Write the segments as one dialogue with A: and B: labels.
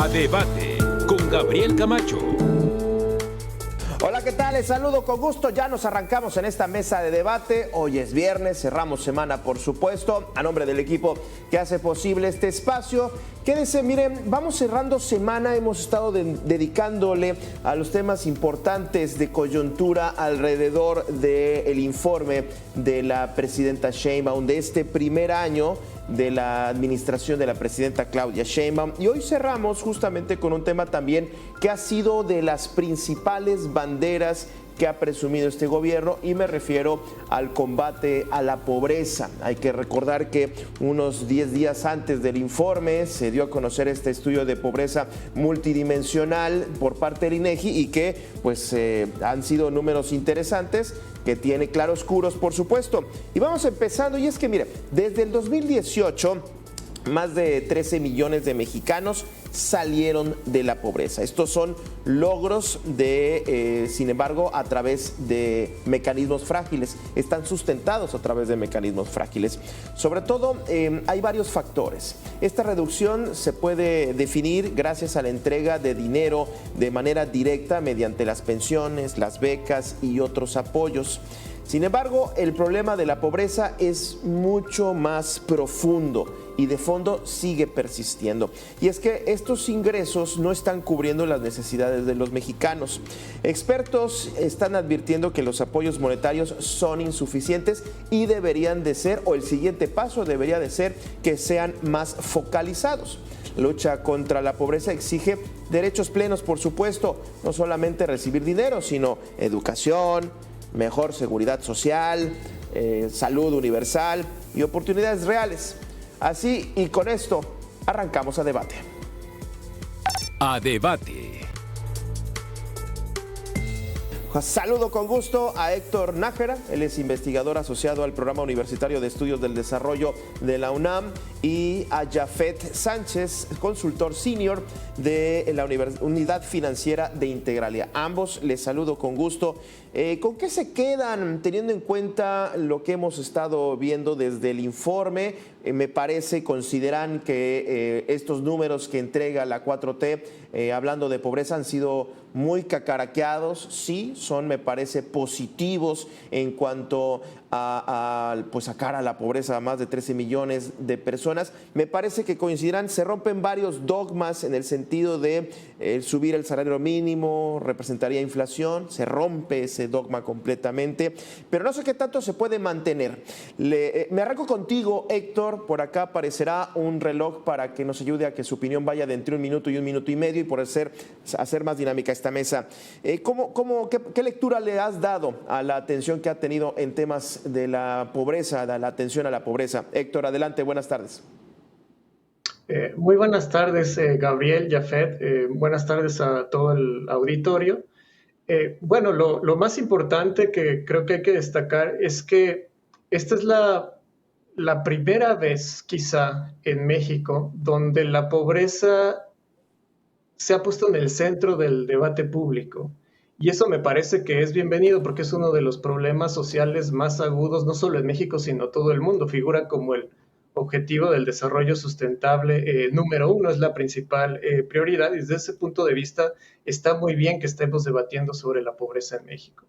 A: A Debate con Gabriel Camacho.
B: Hola, ¿qué tal? Les saludo con gusto. Ya nos arrancamos en esta mesa de debate. Hoy es viernes, cerramos semana, por supuesto. A nombre del equipo que hace posible este espacio, quédense, miren, vamos cerrando semana. Hemos estado dedicándole a los temas importantes de coyuntura alrededor del informe de la presidenta Sheinbaum de este primer año de la administración de la presidenta Claudia Sheinbaum. Y hoy cerramos justamente con un tema también que ha sido de las principales banderas que ha presumido este gobierno, y me refiero al combate a la pobreza. Hay que recordar que unos 10 días antes del informe se dio a conocer este estudio de pobreza multidimensional por parte del INEGI y que pues han sido números interesantes, que tiene claroscuros, por supuesto. Y vamos empezando, y es que mire, desde el 2018 más de 13 millones de mexicanos salieron de la pobreza. Estos son logros sin embargo, a través de mecanismos frágiles. Están sustentados a través de mecanismos frágiles. Sobre todo, hay varios factores. Esta reducción se puede definir gracias a la entrega de dinero de manera directa mediante las pensiones, las becas y otros apoyos. Sin embargo, el problema de la pobreza es mucho más profundo y de fondo sigue persistiendo. Y es que estos ingresos no están cubriendo las necesidades de los mexicanos. Expertos están advirtiendo que los apoyos monetarios son insuficientes y deberían de ser, o el siguiente paso debería de ser, que sean más focalizados. La lucha contra la pobreza exige derechos plenos, por supuesto, no solamente recibir dinero, sino educación, mejor seguridad social, salud universal y oportunidades reales. Así y con esto, arrancamos a debate.
A: A Debate.
B: Saludo con gusto a Héctor Nájera, él es investigador asociado al Programa Universitario de Estudios del Desarrollo de la UNAM, y a Jafet Sánchez, consultor senior de la Unidad Financiera de Integralia. Ambos les saludo con gusto. ¿Con qué se quedan teniendo en cuenta lo que hemos estado viendo desde el informe? Me parece, consideran que estos números que entrega la 4T, hablando de pobreza, han sido muy cacaraqueados. Sí, son, me parece, positivos en cuanto a sacar a la pobreza a más de 13 millones de personas. Me parece que coincidirán, se rompen varios dogmas en el sentido de subir el salario mínimo representaría inflación. Se rompe ese dogma completamente, pero no sé qué tanto se puede mantener. Me arranco contigo, Héctor. Por acá aparecerá un reloj para que nos ayude a que su opinión vaya de entre 1 minuto y 1 minuto y medio, y por hacer más dinámica esta mesa. ¿Qué lectura le has dado a la atención que ha tenido en temas de la pobreza, de la atención a la pobreza? Héctor, adelante, buenas tardes.
C: Muy buenas tardes, Gabriel, Jafet. Buenas tardes a todo el auditorio. Bueno, lo más importante que creo que hay que destacar es que esta es la primera vez, quizá, en México, donde la pobreza se ha puesto en el centro del debate público. Y eso me parece que es bienvenido, porque es uno de los problemas sociales más agudos, no solo en México, sino todo el mundo. Figura como el objetivo del desarrollo sustentable número 1, es la principal prioridad, y desde ese punto de vista está muy bien que estemos debatiendo sobre la pobreza en México.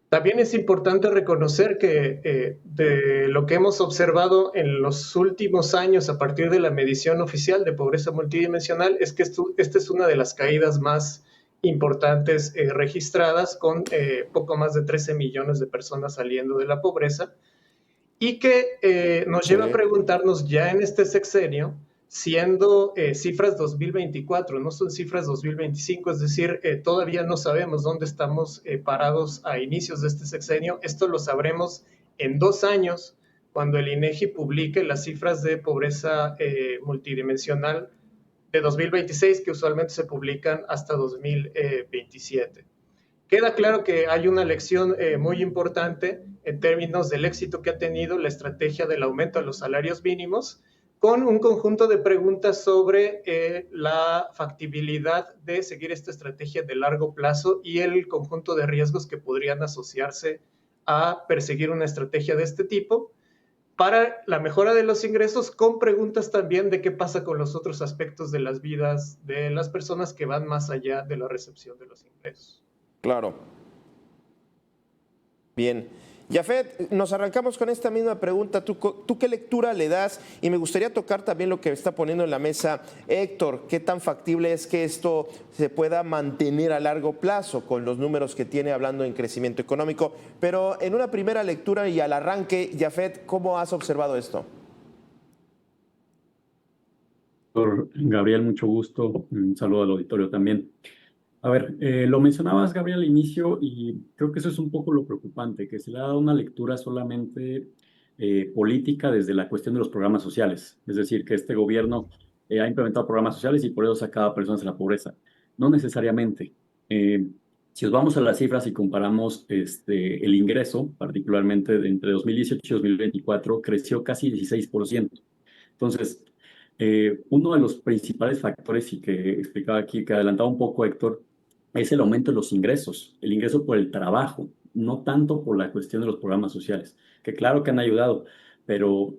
C: También es importante reconocer que de lo que hemos observado en los últimos años a partir de la medición oficial de pobreza multidimensional es que esta es una de las caídas más importantes registradas, con poco más de 13 millones de personas saliendo de la pobreza, y que nos lleva a preguntarnos ya en este sexenio, siendo cifras 2024, no son cifras 2025, es decir, todavía no sabemos dónde estamos parados a inicios de este sexenio. Esto lo sabremos en 2 años, cuando el INEGI publique las cifras de pobreza multidimensional de 2026, que usualmente se publican hasta 2027. Queda claro que hay una lección muy importante en términos del éxito que ha tenido la estrategia del aumento de los salarios mínimos, con un conjunto de preguntas sobre la factibilidad de seguir esta estrategia de largo plazo y el conjunto de riesgos que podrían asociarse a perseguir una estrategia de este tipo. para la mejora de los ingresos, con preguntas también de qué pasa con los otros aspectos de las vidas de las personas que van más allá de la recepción de los ingresos.
B: Claro. Bien. Jafet, nos arrancamos con esta misma pregunta. ¿Tú qué lectura le das? Y me gustaría tocar también lo que está poniendo en la mesa Héctor. ¿Qué tan factible es que esto se pueda mantener a largo plazo con los números que tiene hablando en crecimiento económico? Pero en una primera lectura y al arranque, Jafet, ¿cómo has observado esto?
D: Doctor Gabriel, mucho gusto. Un saludo al auditorio también. A ver, lo mencionabas, Gabriel, al inicio, y creo que eso es un poco lo preocupante, que se le ha dado una lectura solamente política desde la cuestión de los programas sociales. Es decir, que este gobierno ha implementado programas sociales y por eso saca a personas de la pobreza. No necesariamente. Si nos vamos a las cifras y comparamos el ingreso, particularmente entre 2018 y 2024, creció casi 16%. Entonces, uno de los principales factores, y que explicaba aquí, que adelantaba un poco Héctor, es el aumento de los ingresos, el ingreso por el trabajo, no tanto por la cuestión de los programas sociales, que claro que han ayudado, pero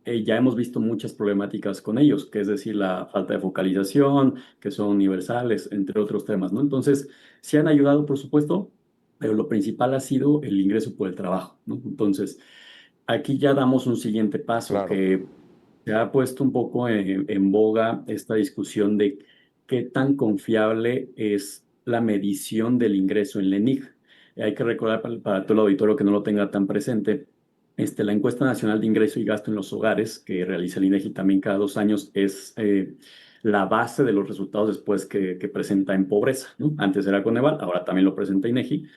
D: ya hemos visto muchas problemáticas con ellos, que es decir, la falta de focalización, que son universales, entre otros temas, ¿no? Entonces, sí han ayudado, por supuesto, pero lo principal ha sido el ingreso por el trabajo, ¿no? Entonces, aquí ya damos un siguiente paso,
B: Claro.
D: que se ha puesto un poco en boga esta discusión de qué tan confiable es la medición del ingreso en la ENIG. Hay que recordar para todo el auditorio que no lo tenga tan presente, la encuesta nacional de ingreso y gasto en los hogares, que realiza el INEGI también cada 2 años, es la base de los resultados después que presenta en pobreza, ¿no? Antes era Coneval, ahora también lo presenta INEGI,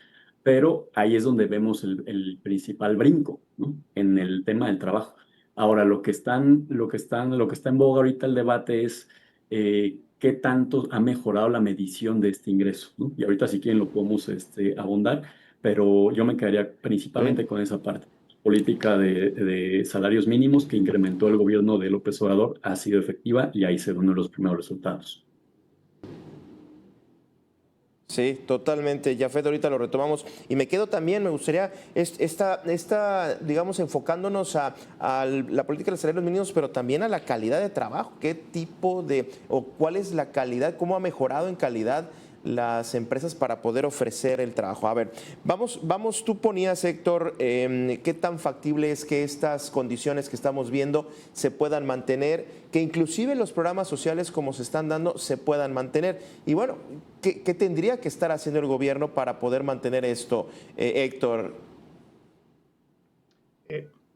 D: pero ahí es donde vemos el principal brinco, ¿no? En el tema del trabajo. Ahora, lo que está en boga ahorita el debate es qué tanto ha mejorado la medición de este ingreso, ¿no? Y ahorita si quieren lo podemos abundar, pero yo me quedaría principalmente con esa parte. Política de salarios mínimos que incrementó el gobierno de López Obrador ha sido efectiva y ahí se ven uno de los primeros resultados.
B: Sí, totalmente. Jafet, ahorita lo retomamos. Y me quedo también, me gustaría, digamos, enfocándonos a la política de los salarios mínimos, pero también a la calidad de trabajo. ¿Qué tipo o cuál es la calidad, cómo ha mejorado en calidad las empresas para poder ofrecer el trabajo? A ver, vamos, tú ponías, Héctor, qué tan factible es que estas condiciones que estamos viendo se puedan mantener, que inclusive los programas sociales como se están dando se puedan mantener. Y bueno, ¿qué tendría que estar haciendo el gobierno para poder mantener esto, Héctor?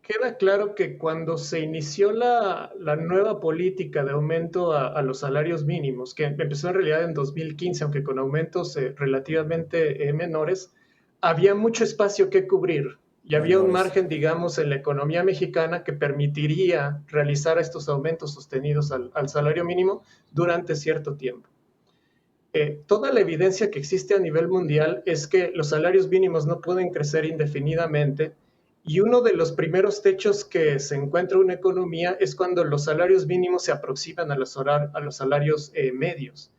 C: Queda claro que cuando se inició la nueva política de aumento a los salarios mínimos, que empezó en realidad en 2015, aunque con aumentos relativamente menores, había mucho espacio que cubrir y había un margen, digamos, en la economía mexicana que permitiría realizar estos aumentos sostenidos al salario mínimo durante cierto tiempo. Toda la evidencia que existe a nivel mundial es que los salarios mínimos no pueden crecer indefinidamente. Y uno de los primeros techos que se encuentra en una economía es cuando los salarios mínimos se aproximan a los salarios medios.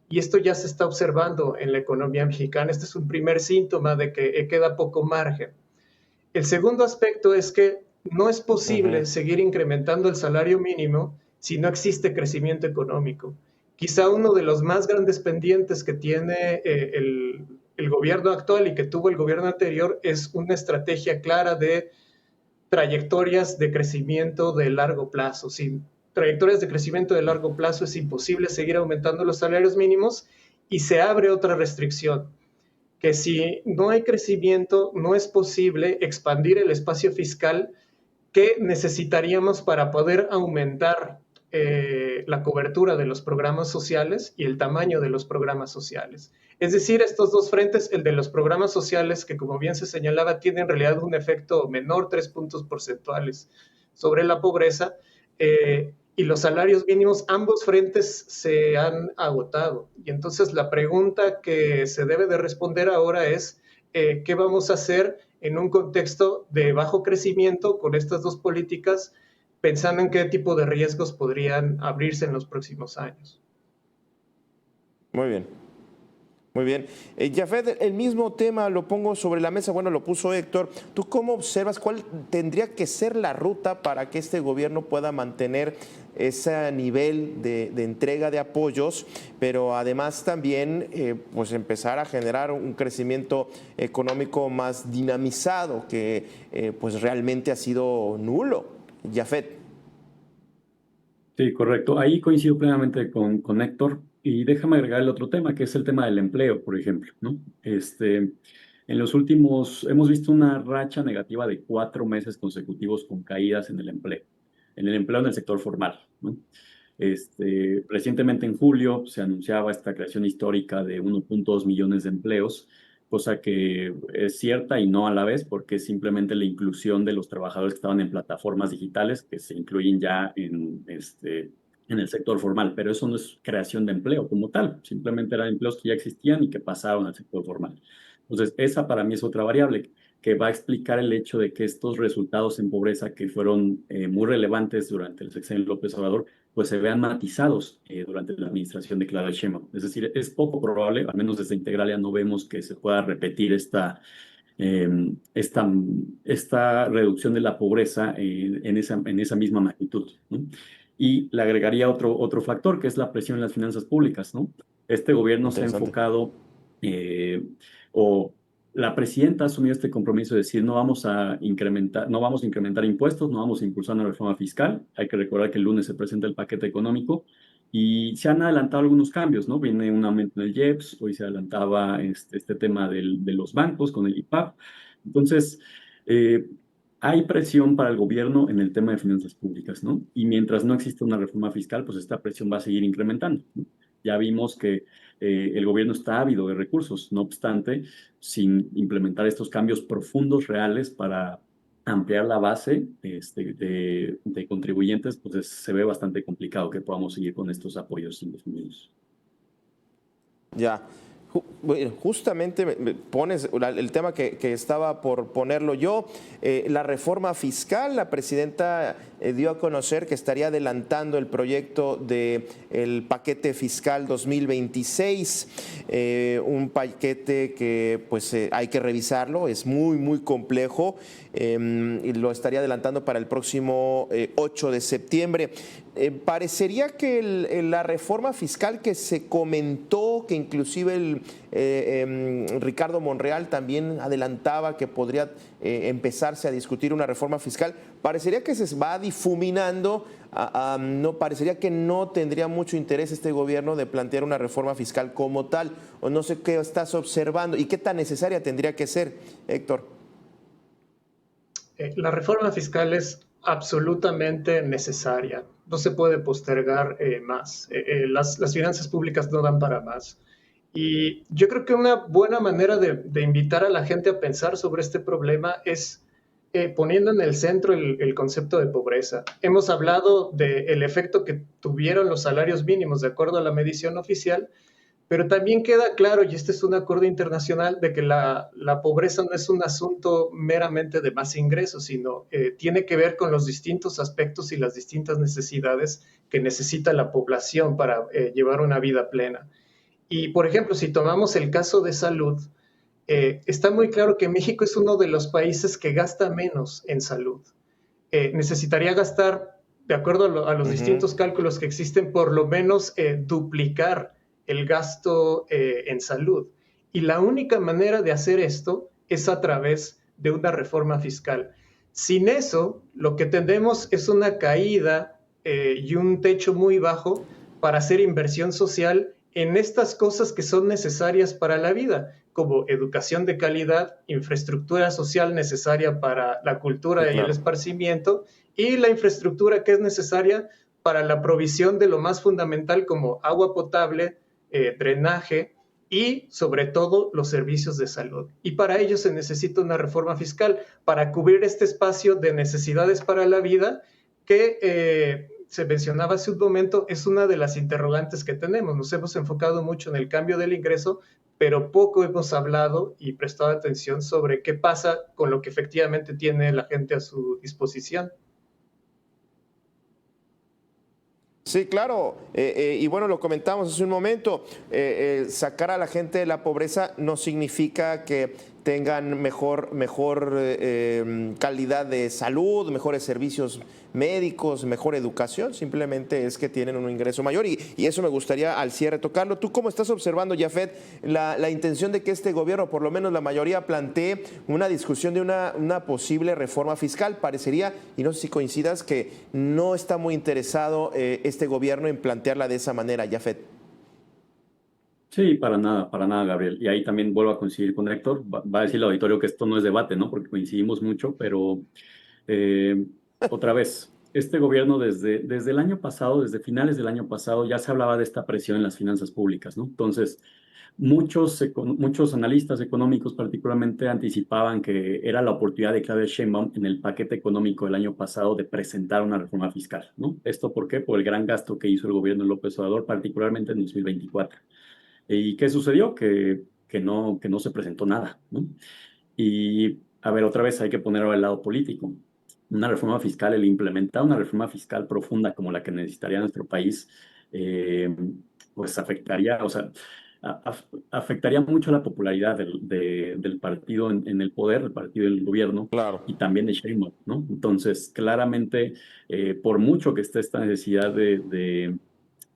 C: Y esto ya se está observando en la economía mexicana. Este es un primer síntoma de que queda poco margen. El segundo aspecto es que no es posible seguir incrementando el salario mínimo si no existe crecimiento económico. Quizá uno de los más grandes pendientes que tiene el gobierno actual y que tuvo el gobierno anterior es una estrategia clara de trayectorias de crecimiento de largo plazo. Sin trayectorias de crecimiento de largo plazo es imposible seguir aumentando los salarios mínimos y se abre otra restricción, que si no hay crecimiento no es posible expandir el espacio fiscal que necesitaríamos para poder aumentar la cobertura de los programas sociales y el tamaño de los programas sociales. Es decir, estos dos frentes, el de los programas sociales, que como bien se señalaba, tiene en realidad un efecto menor, 3 puntos porcentuales sobre la pobreza, y los salarios mínimos, ambos frentes se han agotado. Y entonces la pregunta que se debe de responder ahora es, ¿qué vamos a hacer en un contexto de bajo crecimiento con estas dos políticas, pensando en qué tipo de riesgos podrían abrirse en los próximos años?
B: Muy bien. Muy bien. Jafet, el mismo tema lo pongo sobre la mesa, bueno, lo puso Héctor. ¿Tú cómo observas cuál tendría que ser la ruta para que este gobierno pueda mantener ese nivel de entrega de apoyos, pero además también pues empezar a generar un crecimiento económico más dinamizado que pues realmente ha sido nulo? Jafet.
D: Sí, correcto. Ahí coincido plenamente con Héctor. Y déjame agregar el otro tema, que es el tema del empleo, por ejemplo, ¿no? En los últimos, hemos visto una racha negativa de 4 meses consecutivos con caídas en el empleo en el sector formal, ¿no? Recientemente en julio se anunciaba esta creación histórica de 1.2 millones de empleos, cosa que es cierta y no a la vez, porque es simplemente la inclusión de los trabajadores que estaban en plataformas digitales que se incluyen ya en el sector formal, pero eso no es creación de empleo como tal, simplemente eran empleos que ya existían y que pasaron al sector formal. Entonces, esa para mí es otra variable que va a explicar el hecho de que estos resultados en pobreza que fueron muy relevantes durante el sexenio de López Obrador, pues se vean matizados durante la administración de Claudia Sheinbaum. Es decir, es poco probable, al menos desde Integralia no vemos que se pueda repetir eh, esta, esta reducción de la pobreza en esa misma magnitud, ¿no? Y le agregaría otro factor, que es la presión en las finanzas públicas, ¿no? Este gobierno se ha
B: Interesante.
D: enfocado, o la presidenta ha asumido este compromiso de decir no vamos a incrementar impuestos, no vamos a impulsar una reforma fiscal. Hay que recordar que el lunes se presenta el paquete económico y se han adelantado algunos cambios, ¿no? Viene un aumento en el IEPS, hoy se adelantaba este tema de los bancos con el IPAP. Entonces, eh, hay presión para el gobierno en el tema de finanzas públicas, ¿no? Y mientras no exista una reforma fiscal, pues esta presión va a seguir incrementando, ¿no? Ya vimos que el gobierno está ávido de recursos, no obstante, sin implementar estos cambios profundos, reales, para ampliar la base de contribuyentes, pues se ve bastante complicado que podamos seguir con estos apoyos indefinidos.
B: Ya. Bueno, justamente me pones el tema que estaba por ponerlo yo, la reforma fiscal. La presidenta dio a conocer que estaría adelantando el proyecto del paquete fiscal 2026, un paquete que pues hay que revisarlo, es muy complejo, y lo estaría adelantando para el próximo 8 de septiembre. Parecería que la reforma fiscal que se comentó, que inclusive Ricardo Monreal también adelantaba que podría empezarse a discutir una reforma fiscal, parecería que se va difuminando. No, parecería que no tendría mucho interés este gobierno de plantear una reforma fiscal como tal, o no sé qué estás observando y qué tan necesaria tendría que ser, Héctor.
C: La reforma fiscal es absolutamente necesaria. No se puede postergar más. Las finanzas públicas no dan para más. Y yo creo que una buena manera de invitar a la gente a pensar sobre este problema es poniendo en el centro el concepto de pobreza. Hemos hablado del efecto que tuvieron los salarios mínimos de acuerdo a la medición oficial, pero también queda claro, y este es un acuerdo internacional, de que la pobreza no es un asunto meramente de más ingresos, sino tiene que ver con los distintos aspectos y las distintas necesidades que necesita la población para llevar una vida plena. Y, por ejemplo, si tomamos el caso de salud, está muy claro que México es uno de los países que gasta menos en salud. Necesitaría gastar, de acuerdo a los distintos cálculos que existen, por lo menos duplicar el gasto en salud. Y la única manera de hacer esto es a través de una reforma fiscal. Sin eso, lo que tendremos es una caída y un techo muy bajo para hacer inversión social en estas cosas que son necesarias para la vida, como educación de calidad, infraestructura social necesaria para la cultura
B: Sí,
C: y el
B: claro.
C: esparcimiento, y la infraestructura que es necesaria para la provisión de lo más fundamental como agua potable, drenaje y sobre todo los servicios de salud. Y para ello se necesita una reforma fiscal para cubrir este espacio de necesidades para la vida que se mencionaba hace un momento, es una de las interrogantes que tenemos. Nos hemos enfocado mucho en el cambio del ingreso, pero poco hemos hablado y prestado atención sobre qué pasa con lo que efectivamente tiene la gente a su disposición.
B: Sí, claro. Y bueno, lo comentamos hace un momento. Sacar a la gente de la pobreza no significa que tengan mejor calidad de salud, mejores servicios médicos, mejor educación. Simplemente es que tienen un ingreso mayor. Y eso me gustaría al cierre tocarlo. ¿Tú cómo estás observando, Jafet, la intención de que este gobierno, por lo menos la mayoría, plantee una discusión de una posible reforma fiscal? Parecería, y no sé si coincidas, que no está muy interesado este gobierno en plantearla de esa manera, Jafet.
D: Sí, para nada, Gabriel. Y ahí también vuelvo a coincidir con Héctor. Va a decir el auditorio que esto no es debate, ¿no? Porque coincidimos mucho, pero eh, otra vez, este gobierno desde el año pasado, desde finales del año pasado, ya se hablaba de esta presión en las finanzas públicas, ¿no? Entonces, muchos analistas económicos particularmente anticipaban que era la oportunidad de Claudia Sheinbaum en el paquete económico del año pasado de presentar una reforma fiscal, ¿no? ¿Esto por qué? Por el gran gasto que hizo el gobierno de López Obrador, particularmente en 2024. ¿Y qué sucedió? Que no se presentó nada, ¿no? Y, a ver, otra vez hay que ponerlo al lado político. Una reforma fiscal, el implementar una reforma fiscal profunda como la que necesitaría nuestro país, eh, pues afectaría, o sea, afectaría mucho la popularidad del partido en el poder, del partido en el gobierno,
B: Claro.
D: y también de Sheinbaum, ¿no? Entonces, claramente, por mucho que esté esta necesidad de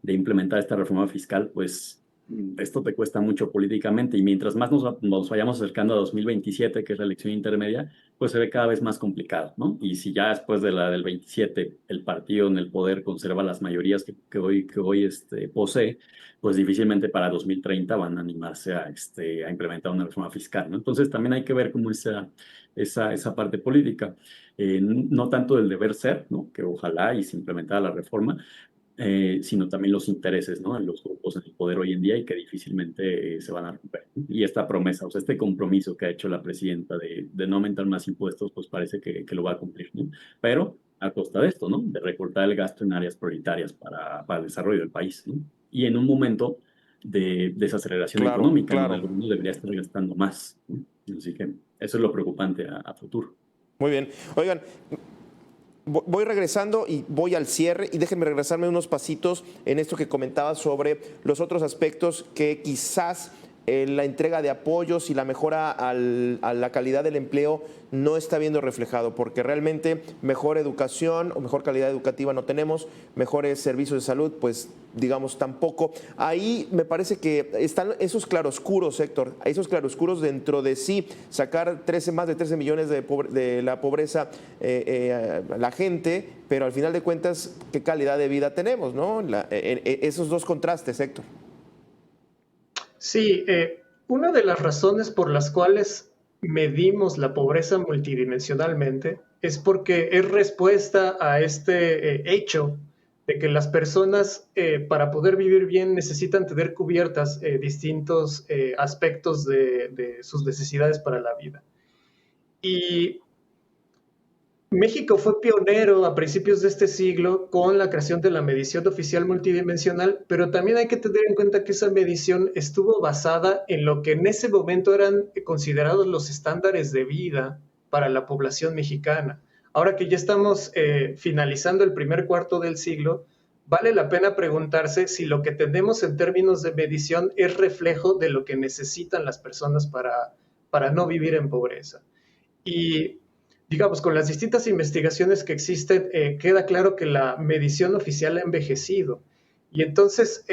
D: implementar esta reforma fiscal, pues esto te cuesta mucho políticamente y mientras más nos vayamos acercando a 2027, que es la elección intermedia, pues se ve cada vez más complicado, ¿no? Y si ya después de la del 27 el partido en el poder conserva las mayorías que hoy posee, pues difícilmente para 2030 van a animarse a implementar una reforma fiscal, ¿no? Entonces también hay que ver cómo esa parte política, no tanto del deber ser, ¿no? Que ojalá y se implementara la reforma, sino también los intereses, ¿no? En los grupos en el poder hoy en día y que difícilmente se van a romper. Y esta promesa, o sea, este compromiso que ha hecho la presidenta de no aumentar más impuestos, pues parece que lo va a cumplir, ¿no? Pero a costa de esto, ¿no? De recortar el gasto en áreas prioritarias para el desarrollo del país, ¿no? Y en un momento de desaceleración
B: Claro,
D: económica, en donde el
B: claro.
D: gobierno debería estar gastando más, ¿no? Así que eso es lo preocupante a futuro.
B: Muy bien. Oigan, voy regresando y voy al cierre y déjenme regresarme unos pasitos en esto que comentaba sobre los otros aspectos que quizás la entrega de apoyos y la mejora a la calidad del empleo no está viendo reflejado, porque realmente mejor educación o mejor calidad educativa no tenemos, mejores servicios de salud, pues digamos tampoco. Ahí me parece que están esos claroscuros, Héctor, esos claroscuros dentro de sí, sacar más de 13 millones de la pobreza a la gente, pero al final de cuentas, ¿qué calidad de vida tenemos, no? Esos dos contrastes, Héctor.
C: Sí, una de las razones por las cuales medimos la pobreza multidimensionalmente es porque es respuesta a este hecho de que las personas para poder vivir bien necesitan tener cubiertas distintos aspectos de sus necesidades para la vida. Y México fue pionero a principios de este siglo con la creación de la medición oficial multidimensional, pero también hay que tener en cuenta que esa medición estuvo basada en lo que en ese momento eran considerados los estándares de vida para la población mexicana. Ahora que ya estamos finalizando el primer cuarto del siglo, vale la pena preguntarse si lo que tenemos en términos de medición es reflejo de lo que necesitan las personas para no vivir en pobreza. Y digamos, con las distintas investigaciones que existen, queda claro que la medición oficial ha envejecido. Y entonces,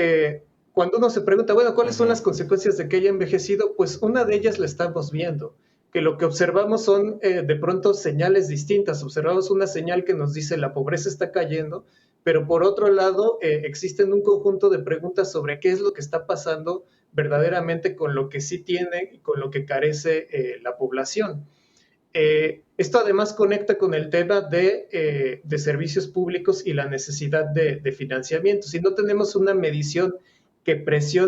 C: cuando uno se pregunta, bueno, ¿cuáles son las consecuencias de que haya envejecido? Pues una de ellas la estamos viendo, que lo que observamos son de pronto señales distintas. Observamos una señal que nos dice la pobreza está cayendo, pero por otro lado existen un conjunto de preguntas sobre qué es lo que está pasando verdaderamente con lo que sí tiene y con lo que carece la población. Esto además conecta con el tema de servicios públicos y la necesidad de financiamiento. Si no tenemos una medición que presione